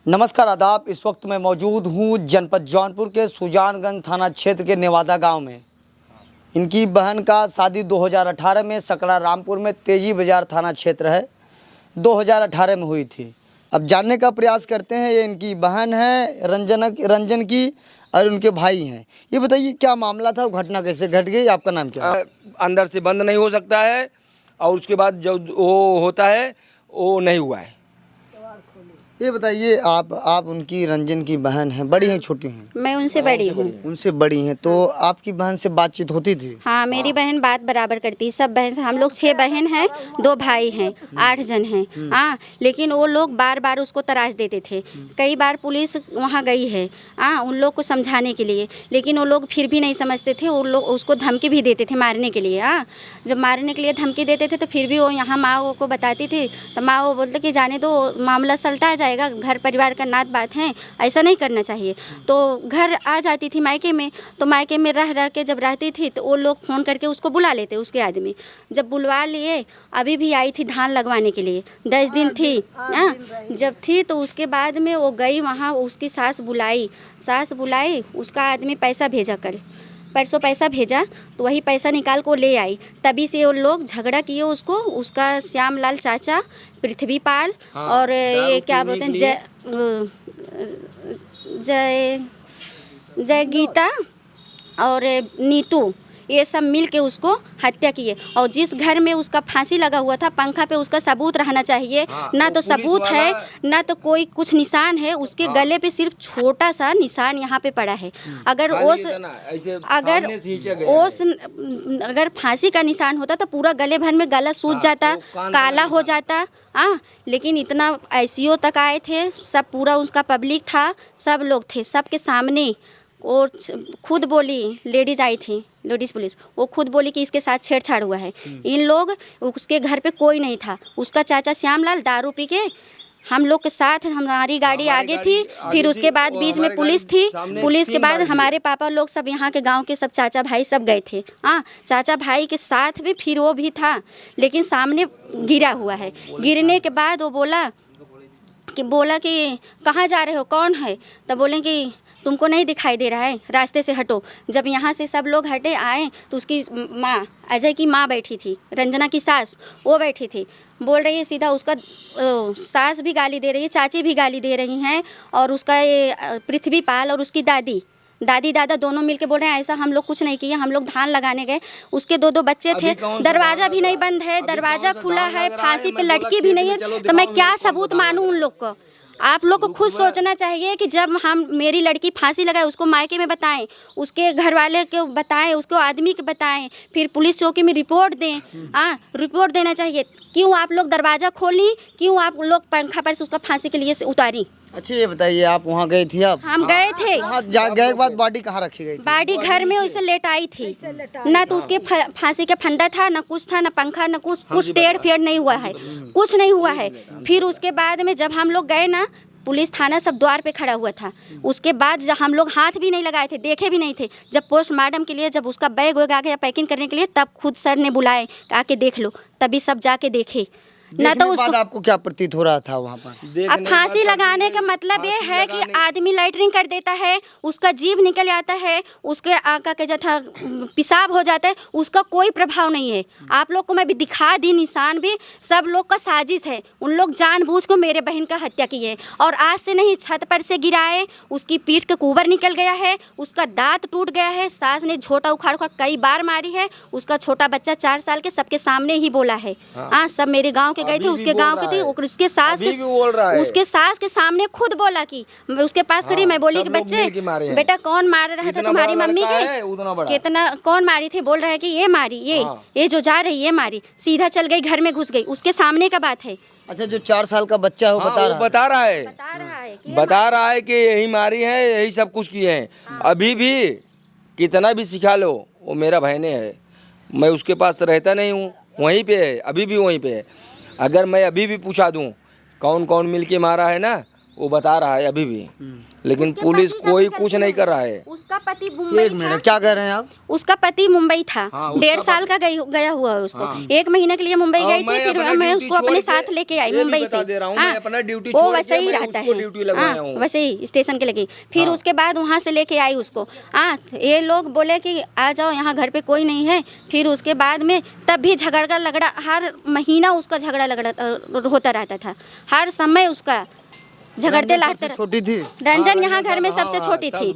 नमस्कार आदाब। इस वक्त मैं मौजूद हूँ जनपद जौनपुर के सुजानगंज थाना क्षेत्र के नेवादा गांव में। इनकी बहन का शादी 2018 में सकरा रामपुर में तेजी बाजार थाना क्षेत्र है 2018 में हुई थी। अब जानने का प्रयास करते हैं, ये इनकी बहन है रंजन की और उनके भाई हैं। ये बताइए क्या मामला था, वो घटना कैसे घट गई, आपका नाम क्या है? अंदर से बंद नहीं हो सकता है और उसके बाद जो वो होता है वो नहीं हुआ है। ये बताइए आप उनकी रंजन की बहन हैं, बड़ी हैं छोटी हैं? मैं उनसे बड़ी हूँ। उनसे बड़ी हैं, तो आपकी बहन से बातचीत होती थी? हाँ, मेरी बहन बात बराबर करती। सब बहन से हम लोग 6 बहन हैं, 2 भाई हैं, 8 जन हैं। हाँ, लेकिन वो लोग बार बार उसको तराश देते थे। कई बार पुलिस वहाँ गई है उन लोग को समझाने के लिए, लेकिन वो लोग फिर भी नहीं समझते थे। वो लोग उसको धमकी भी देते थे मारने के लिए। जब मारने के लिए धमकी देते थे तो फिर भी वो यहाँ माँ को बताती थी, तो माँ वो बोलते कि जाने दो, मामला सलटा जाएगा, घर परिवार का नात बात है, ऐसा नहीं करना चाहिए। तो घर आ जाती थी मायके में, तो मायके में रह के जब रहती थी तो वो लोग फ़ोन करके उसको बुला लेते। उसके आदमी जब बुलवा लिए, अभी भी आई थी धान लगवाने के लिए, 10 दिन थी जब थी, तो उसके बाद में वो गई वहाँ, उसकी सास बुलाई, उसका आदमी पैसा भेजा कर, परसों पैसा भेजा, तो वही पैसा निकाल को ले आई। तभी से वो लोग झगड़ा किए उसका श्यामलाल चाचा, पृथ्वीपाल और ये क्या बोलते हैं जय गीता और नीतू, ये सब मिल के उसको हत्या किए। और जिस घर में उसका फांसी लगा हुआ था, पंखा पे उसका सबूत रहना चाहिए। ना तो सबूत है, ना तो कोई कुछ निशान है। उसके गले पे सिर्फ छोटा सा निशान यहाँ पे पड़ा है। अगर फांसी का निशान होता तो पूरा गले भर में गला सूज जाता, काला हो जाता। लेकिन इतना ICU तक आए थे, सब पूरा उसका पब्लिक था, सब लोग थे, सबके सामने। और खुद बोली, लेडीज़ आई थी, लेडीज़ पुलिस, वो खुद बोली कि इसके साथ छेड़छाड़ हुआ है। इन लोग, उसके घर पे कोई नहीं था। उसका चाचा श्यामलाल दारू पी के हम लोग के साथ, हमारी गाड़ी आगे थी, फिर उसके बाद बीच में पुलिस थी। पुलिस के बाद हमारे पापा लोग सब, यहाँ के गांव के सब चाचा भाई सब गए थे। चाचा भाई के साथ भी फिर वो भी था, लेकिन सामने गिरा हुआ है। गिरने के बाद वो बोला कि कहाँ जा रहे हो, कौन है? तब बोले कि तुमको नहीं दिखाई दे रहा है, रास्ते से हटो। जब यहाँ से सब लोग हटे आए तो उसकी माँ, अजय की माँ बैठी थी, रंजना की सास, वो बैठी थी। बोल रही है सीधा, उसका सास भी गाली दे रही है, चाची भी गाली दे रही हैं, और उसका ये पृथ्वीपाल और उसकी दादी दादा दोनों मिलके बोल रहे हैं ऐसा हम लोग कुछ नहीं किए, हम लोग धान लगाने गए। उसके 2 बच्चे थे, दरवाज़ा भी नहीं बंद है, दरवाज़ा खुला है, फांसी पे लटकी भी नहीं है, तो मैं क्या सबूत मानूं उन लोग को? आप लोग को खुद सोचना चाहिए कि जब मेरी लड़की फांसी लगाए, उसको मायके में बताएं, उसके घर वाले को बताएं, उसको आदमी को बताएं, फिर पुलिस चौकी में रिपोर्ट दें। रिपोर्ट देना चाहिए। क्यों आप लोग दरवाज़ा खोली, क्यों आप लोग पंखा पर से उसका फांसी के लिए से उतारी? अच्छा ये बताइए, आप वहाँ गए थी? हम गए थे। वहाँ गए के बाद बॉडी कहाँ रखी गई? बॉडी घर में वैसे लेटाई थी, ना तो उसके फांसी का फंदा था, ना कुछ था, ना पंखा, ना कुछ टेढ़ फेड़ नहीं हुआ है, कुछ नहीं हुआ है। फिर उसके बाद में जब हम लोग गए ना, पुलिस थाना सब द्वार पे खड़ा हुआ था। उसके बाद जब हम लोग हाथ भी नहीं लगाए थे, देखे भी नहीं थे। जब पोस्टमार्टम के लिए, जब उसका बैग वैग आ गया पैकिंग करने के लिए, तब खुद सर ने बुलाए, आके देख लो, तभी सब जाके देखे। ना तो उसको, आपको क्या प्रतीत हो रहा था वहाँ पर? अब फांसी लगाने का मतलब ये है कि आदमी लैटरिन कर देता है, उसका जीभ निकल आता है, उसके आका के जथा पेशाब हो जाता है, उसका कोई प्रभाव नहीं है। आप लोग को मैं भी दिखा दी निशान भी, सब लोग का साजिश है। उन लोग जानबूझ को मेरे बहन का हत्या की है, और आज से नहीं, छत पर से गिराए, उसकी पीठ का कुबर निकल गया है, उसका दांत टूट गया है, सास ने झोटा उखाड़ कई बार मारी है। उसका छोटा बच्चा 4 साल के सबके सामने ही बोला है। सब मेरे गाँव के गए थे, उसके गांव के थे, उसके सास के सामने खुद बोला कि उसके पास खड़ी, मैं बोली कि बच्चे बेटा कौन मार रहा था तुम्हारी मम्मी के, कितना कौन मारी थी? बोल रहा है कि ये मारी, ये जो जा रही ये मारी, सीधा चल गई, घर में घुस गई। उसके सामने का बात है। अच्छा, जो 4 साल का बच्चा है वो बता रहा है कि यही मारी है, यही सब कुछ किए हैं। अभी भी कितना भी सिखा लो, वो मेरा बहने है, मैं उसके पास तो रहता नहीं हूँ, वहीं पे है, अभी भी वहीं पे है। अगर मैं अभी भी पूछा दूं कौन कौन मिल के मारा है ना, वो बता रहा है अभी भी, लेकिन उसके पुलिस पति का कोई जिक्र कुछ क्यों नहीं कर रहा है। उसका पति मुंबई एक था। मिनट, क्या कह रहे हैं आप? उसका पति मुंबई था, हाँ, उसका 1.5 साल का गया हुआ है उसको। 1 महीने के लिए मुंबई गई थी, फिर मैं उसको अपने साथ लेके आई मुंबई से। वो वैसे ही रहता है, हाँ, वैसे ही स्टेशन के लगे। फिर उसके बाद वहाँ से लेके आई उसको। हाँ, ये लोग बोले कि आ जाओ यहाँ, घर पे कोई नहीं है। फिर उसके बाद में तब भी झगड़ा लगड़ा, हर महीना उसका झगड़ा लगड़ा होता रहता था, हर समय उसका झगड़ते लड़ते। छोटी थी रंजन यहाँ घर में सबसे छोटी थी,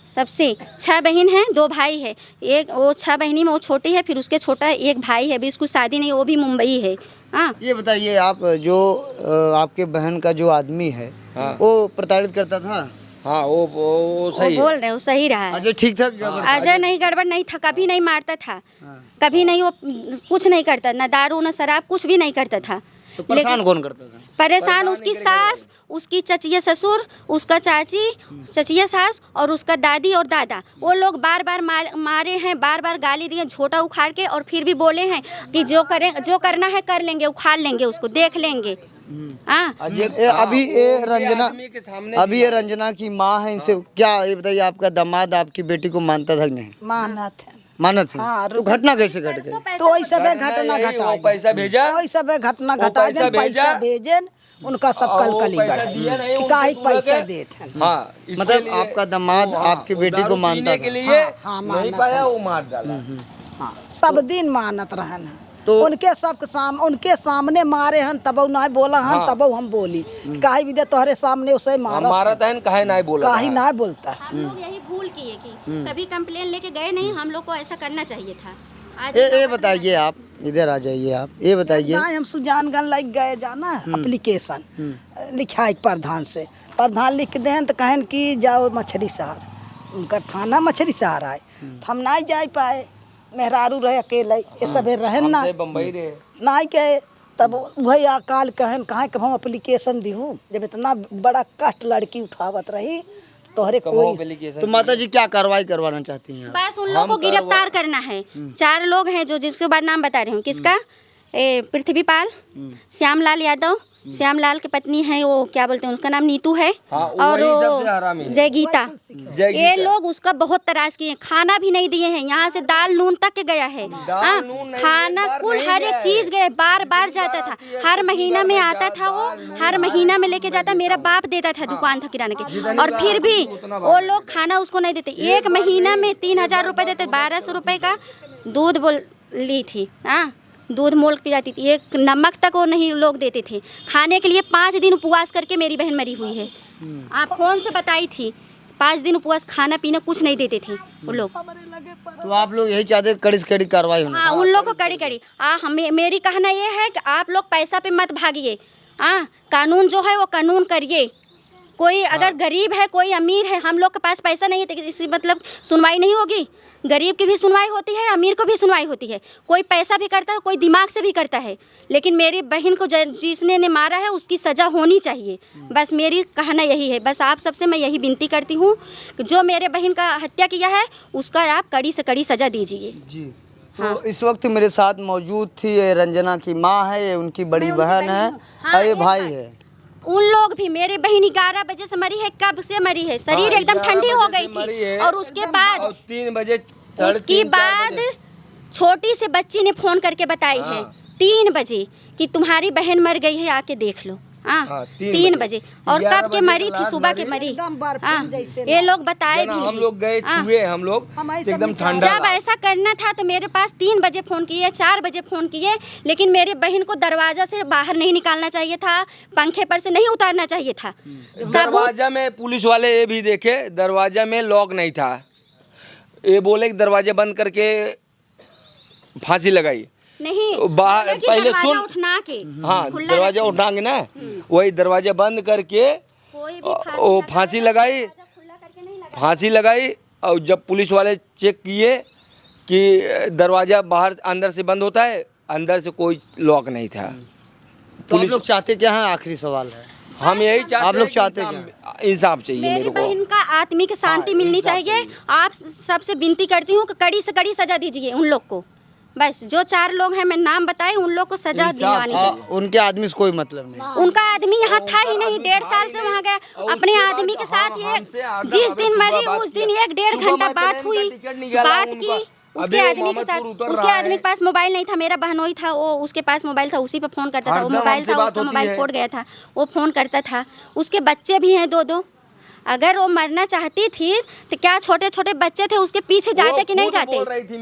सबसे 6 बहन हैं, 2 भाई है। एक वो 6 बहनी में वो छोटी है, फिर उसके छोटा एक भाई है, अभी उसको शादी नहीं, वो भी मुंबई है। हाँ, ये बताइए आप, जो आपके बहन का जो आदमी है वो प्रताड़ित करता था? हाँ, वो सही वो बोल रहे वो सही रहा है। अजय ठीक था क्या? अजय नहीं, गड़बड़ नहीं था, कभी नहीं मारता था, कभी नहीं, वो कुछ नहीं करता, ना दारू ना शराब, कुछ भी नहीं करता था। तो परेशान कौन करता था? परेशान उसकी सास, उसकी चचिया ससुर, उसका चाची, चचिया सास और उसका दादी और दादा। वो लोग बार बार मारे हैं, बार बार गाली दिए, झोटा उखाड़ के, और फिर भी बोले हैं कि जो करना है कर लेंगे, उखाड़ लेंगे उसको, देख लेंगे। हाँ, अभी ये रंजना की माँ है, इनसे क्या ये बताइए, आपका दामाद आपकी बेटी को मानता था कि नहीं? माना था। हाँ, तो घटना कैसे घट गई? तो वही सब घटना घटा, पैसा भेजा, वही सब घटना घटा, पैसा भेजन उनका सब कलकली बढ़, काहे पैसा देते। हाँ, मतलब आपका दामाद आपकी बेटी को मानता के था? लिए हाँ, नहीं पाया, वो मार डाला। हाँ, सब दिन मानत रहन। तो उनके सामने मारे हन, तब नहीं बोला हन, तब हम बोली काहे भी दे तोहरे सामने उसे मारा था, काहे नहीं बोला, काहे नहीं बोलता। हम लोग यही भूल किए कि कभी कंप्लेन लेके गए नहीं, हम लोग को ऐसा करना चाहिए था। आज ये बताइए आप, इधर आ जाइए आप, ये बताइए। हम सुजानगंज लग गए जाना एप्लीकेशन लिखाई प्रधान से, प्रधान लिख दे तो कहन कि जाओ मछली शहर, उनका थाना मछली शहर आए, हम नहीं जा पाए, मेहरारू रहे अकेले, ये सब रहन ना, बम्बई रहे नहीं गए। तब वही अकाल कहन कहाँ कब हम एप्लीकेशन दी हूँ, जब इतना बड़ा कष्ट लड़की उठावत रही तोहरे कोई। तो माता जी क्या कार्रवाई करवाना चाहती हैं? बस उन लोगों को गिरफ्तार करना है। 4 लोग हैं जो, जिसके बाद नाम बता रही हूँ। किसका? पृथ्वीपाल, श्यामलाल यादव, श्यामलाल की पत्नी है, वो क्या बोलते हैं, उसका नाम नीतू है, और वो जय गीता। ये लोग उसका बहुत तराश किए, खाना भी नहीं दिए हैं, यहाँ से दाल नून तक के गया है। हाँ, खाना कुल हर एक चीज गए, बार बार जाता था, हर महीना में आता था, वो हर महीना में लेके जाता, मेरा बाप देता था, दुकान था किराने की, और फिर भी वो लोग खाना उसको नहीं देते। 1 महीना में 3000 रुपये देते, 1200 रुपये का दूध बोल ली थी। हाँ, दूध मोल पिलाती थी, एक नमक तक वो नहीं लोग देते थे। खाने के लिए 5 दिन उपवास करके मेरी बहन मरी हुई है, आप फोन से बताई थी। 5 दिन उपवास, खाना पीना कुछ नहीं देते थे वो लोग। तो आप लोग यही चाहते हैं कड़ी से कड़ी कार्रवाई होनी? हाँ, उन लोग को कड़ी कड़ी। हमें, मेरी कहना ये है कि आप लोग पैसा पे मत भागिए। हाँ, कानून जो है वो कानून करिए। कोई अगर गरीब है, कोई अमीर है, हम लोग के पास पैसा नहीं है तो इसी मतलब सुनवाई नहीं होगी। गरीब की भी सुनवाई होती है, अमीर को भी सुनवाई होती है। कोई पैसा भी करता है, कोई दिमाग से भी करता है, लेकिन मेरी बहन को जिसने ने मारा है उसकी सज़ा होनी चाहिए। बस मेरी कहना यही है। बस आप सबसे मैं यही विनती करती हूँ कि जो मेरे बहन का हत्या किया है उसका आप कड़ी से कड़ी सज़ा दीजिए। जी। तो इस वक्त मेरे साथ मौजूद थी, ये रंजना की माँ है, ये उनकी बड़ी बहन है, और ये भाई है। उन लोग भी, मेरी बहन 11 बजे से मरी है। कब से मरी है? शरीर एकदम ठंडी हो गई थी, और उसके बाद 3 बजे, उसके बाद छोटी से बच्ची ने फोन करके बताई है 3 बजे कि तुम्हारी बहन मर गई है, आके देख लो। हाँ, 3 बजे। और कब के मरी थी? सुबह के मरी। हाँ, ये लोग बताए भी हम लोग गए छुए, हम लोग एकदम ठंडा। जब ऐसा करना था तो मेरे पास 3 बजे फ़ोन किए, 4 बजे फ़ोन किए, लेकिन मेरी बहन को दरवाजा से बाहर नहीं निकालना चाहिए था, पंखे पर से नहीं उतारना चाहिए था। दरवाजा में पुलिस वाले ये भी देखे, दरवाजा में लॉक नहीं था। ये बोले कि दरवाजा बंद करके फांसी लगाई। नहीं, बाहर पहले सुन, उठना के, हाँ, दरवाजा उठाएंगे ना, वही दरवाजा बंद करके वो फांसी लगाई, फांसी लगाई। और जब पुलिस वाले चेक किए कि दरवाजा बाहर अंदर से बंद होता है, अंदर से कोई लॉक नहीं था। तो आप लोग चाहते क्या हैं? आखिरी सवाल है, हम यही चाहते, आप लोग चाहते क्या? इंसाफ चाहिए मेरी मेरे को। बहन का आत्मिक शांति मिलनी चाहिए। आप सबसे विनती करती हूँ कि कड़ी से कड़ी सजा दीजिए उन लोग को। बस जो 4 लोग हैं मैं नाम बताई, उन लोग को सजा दिलवानी चाहिए। उनके आदमी से कोई मतलब नहीं। उनका आदमी यहाँ था ही नहीं, 1.5 साल से वहाँ गया अपने आदमी के साथ। ये जिस दिन मरी उस दिन 1-1.5 घंटा बात हुई, बात की उसके आदमी के साथ। उसके आदमी के पास मोबाइल नहीं था, मेरा बहनोई था, वो उसके पास मोबाइल था, उसी पे फ़ोन करता था। वो मोबाइल था, उसका मोबाइल फोड़ गया था, वो फ़ोन करता था। उसके बच्चे भी हैं 2-2। अगर वो मरना चाहती थी तो क्या छोटे छोटे बच्चे थे उसके पीछे जाते कि नहीं जाते?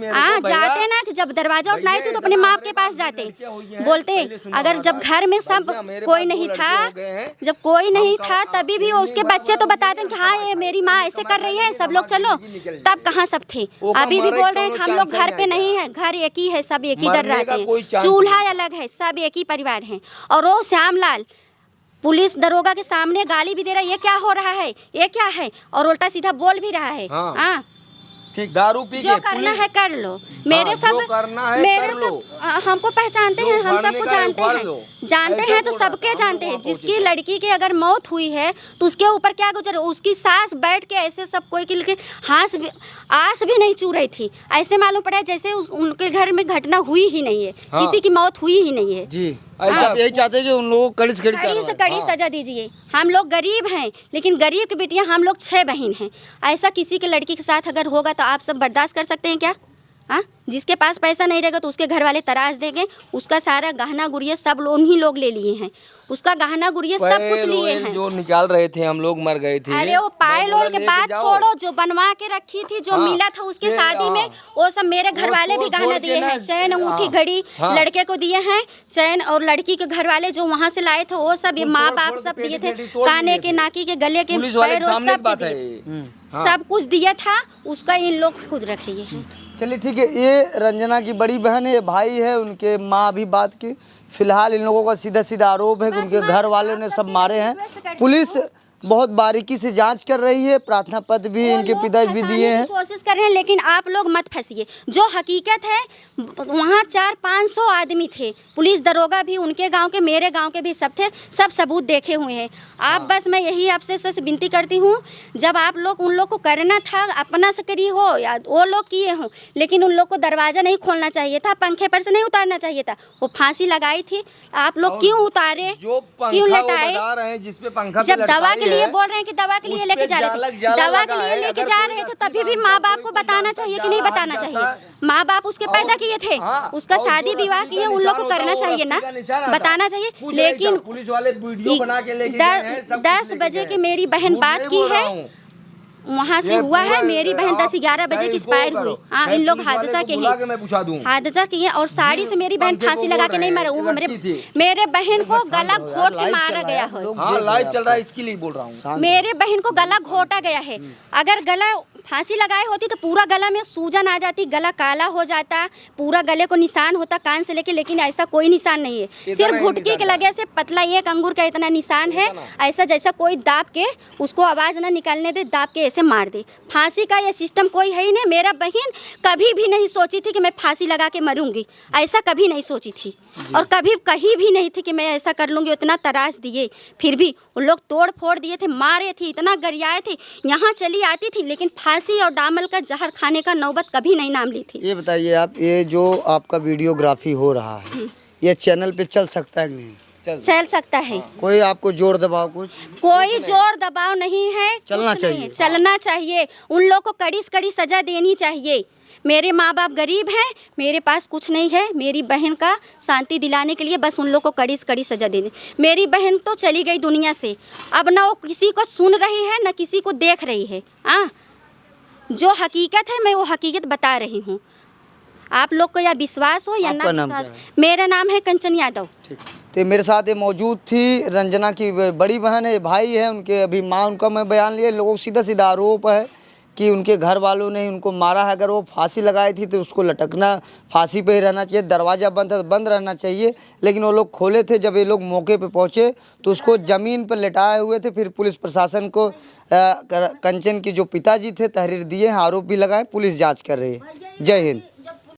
हाँ जाते ना, कि जब दरवाजा उठनाई थी तो अपने माँ के पास जाते, बोलते। अगर जब घर में सब कोई नहीं था, जब कोई नहीं था तभी भी वो उसके बच्चे तो बताते कि हाँ ये मेरी माँ ऐसे कर रही है, सब लोग चलो। तब कहाँ सब थे? अभी भी बोल रहे हैं कि हम लोग घर पे नहीं है, घर एक ही है, सब एक ही दर रहते हैं, चूल्हा अलग है, सब एक ही परिवार है। और वो श्यामलाल पुलिस दरोगा के सामने गाली भी दे रहा है, ये क्या हो रहा है, ये क्या है, और उल्टा सीधा बोल भी रहा है। हाँ ठीक, दारू पी जो करना है कर लो, मेरे सब मेरे सब हमको पहचानते हैं, हम सबको जानते हैं तो सबके जानते हैं। जिसकी लड़की की अगर मौत हुई है तो उसके ऊपर क्या गुजर, उसकी सास बैठ के ऐसे सब कोई के आस भी नहीं छू रही थी। ऐसे मालूम पड़ा जैसे उनके घर में घटना हुई ही नहीं है, किसी की मौत हुई ही नहीं है। जी आप यही चाहते हैं कि उन लोगों को कड़ी से कड़ी सजा दीजिए। हम लोग गरीब हैं, लेकिन गरीब की बेटियां हम लोग 6 बहन हैं। ऐसा किसी के लड़की के साथ अगर होगा तो आप सब बर्दाश्त कर सकते हैं क्या? हाँ, जिसके पास पैसा नहीं रहेगा तो उसके घर वाले तराश देंगे, उसका सारा गहना गुड़िया सब उन्हीं लोग ले लिए हैं, उसका गहना गुड़िया सब कुछ लिए हैं। जो निकाल रहे थे हम लोग मर गए थे। अरे वो पायल ओल के बात छोड़ो, जो बनवा के रखी थी, जो मिला था उसके शादी में, वो सब मेरे घर वाले भी गहना दिए हैं, चैन अंगूठी घड़ी लड़के को दिए हैं, चैन, और लड़की के घर वाले जो वहाँ से लाए थे वो सब, ये माँ बाप सब दिए थे, काने के, नाकी के, गले के, पैरों सब दिए, सब कुछ दिया था, उसका इन लोग खुद रख लिए हैं। चलिए ठीक है, ये रंजना की बड़ी बहन है, ये भाई है, उनके माँ भी बात की। फिलहाल इन लोगों का सीधा सीधा आरोप है कि उनके घर वालों ने सब मारे हैं। पुलिस बहुत बारीकी से जांच कर रही है, प्रार्थना पत्र भी इनके पिताजी भी दिए हैं। कोशिश कर रहे हैं, लेकिन आप लोग मत फंसिए। जो हकीकत है वहाँ 400-500 आदमी थे, पुलिस दरोगा भी, उनके गांव के, मेरे गांव के भी सब थे, सब सबूत देखे हुए हैं। आप बस मैं यही आपसे विनती करती हूँ, जब आप लोग उन लोग को करना था अपना से करी हो या वो लोग किए हों, लेकिन उन लोग को दरवाज़ा नहीं खोलना चाहिए था, पंखे पर से नहीं उतारना चाहिए था। वो फांसी लगाई थी, आप लोग क्यों उतारे, क्यों लटाए? जब दवा के लिए बोल रहे हैं कि दवा के लिए लेके जा रहे थे, दवा के लिए लेके जा रहे थे, तभी भी माँ बाप को बताना चाहिए कि नहीं बताना चाहिए? माँ बाप उसके पैदा किए थे, उसका शादी विवाह किए, उन लोग को करना चाहिए ना, बताना चाहिए। लेकिन 10 बजे की मेरी बहन बात की है, वहाँ से हुआ है, मेरी बहन 10-11 बजे की एक्सपायर हुई। हाँ, इन लोग हादसा के ही हादसा किए, और साड़ी से मेरी बहन फांसी लगा के नहीं मरे, वो मेरे बहन को गला घोट के मारा गया है। लाइव चल रहा है, इसके लिए बोल रहा हूँ। मेरे बहन को गला घोटा गया है। अगर गला फांसी लगाई होती तो पूरा गला में सूजन आ जाती, गला काला हो जाता, पूरा गले को निशान होता कान से लेके, लेकिन ऐसा कोई निशान नहीं है। सिर्फ घुटकी के लगे से पतला 1 अंगूर का इतना निशान है, ऐसा जैसा कोई दाब के उसको आवाज़ ना निकालने दे, दाब के ऐसे मार दे। फांसी का ये सिस्टम कोई है ही नहीं। मेरा बहन कभी भी नहीं सोची थी कि मैं फांसी लगा के मरूंगी, ऐसा कभी नहीं सोची थी, और कभी कहीं भी नहीं थी कि मैं ऐसा कर लूँगी। उतना तराश दिए, फिर भी उन लोग तोड़ फोड़ दिए थे, मारे थे, इतना गरियाए थे, यहाँ चली आती थी, लेकिन फांसी और दामल का जहर खाने का नौबत कभी नहीं नाम ली थी। ये बताइए आप, ये जो आपका वीडियोग्राफी हो रहा है, ये चैनल पे चल सकता है कि नहीं? चल सकता है। कोई आपको जोर दबाव कोई जोर दबाव नहीं है, चलना चाहिए, चलना चाहिए। उन लोग को कड़ी से कड़ी सजा देनी चाहिए। मेरे माँ बाप गरीब हैं, मेरे पास कुछ नहीं है, मेरी बहन का शांति दिलाने के लिए बस उन लोग को कड़ी से कड़ी सजा दे। मेरी बहन तो चली गई दुनिया से, अब ना वो किसी को सुन रही है ना किसी को देख रही है। जो हकीकत है मैं वो हकीकत बता रही हूँ, आप लोग को या विश्वास हो या ना विश्वास। मेरा नाम है कंचन यादव। तो मेरे साथ ये मौजूद थी रंजना की बड़ी बहन है, भाई है, उनके अभी माँ, उनका मैं बयान लिया। लोगों को सीधा सीधा आरोप है कि उनके घर वालों ने उनको मारा है। अगर वो फांसी लगाई थी तो उसको लटकना, फांसी पे ही रहना चाहिए, दरवाज़ा बंद था तो बंद रहना चाहिए, लेकिन वो लोग खोले थे। जब ये लोग मौके पे पहुँचे तो उसको ज़मीन पर लेटाए हुए थे। फिर पुलिस प्रशासन को कंचन के जो पिताजी थे तहरीर दिए हैं, आरोप भी लगाए, पुलिस जाँच कर रही है। जय हिंद।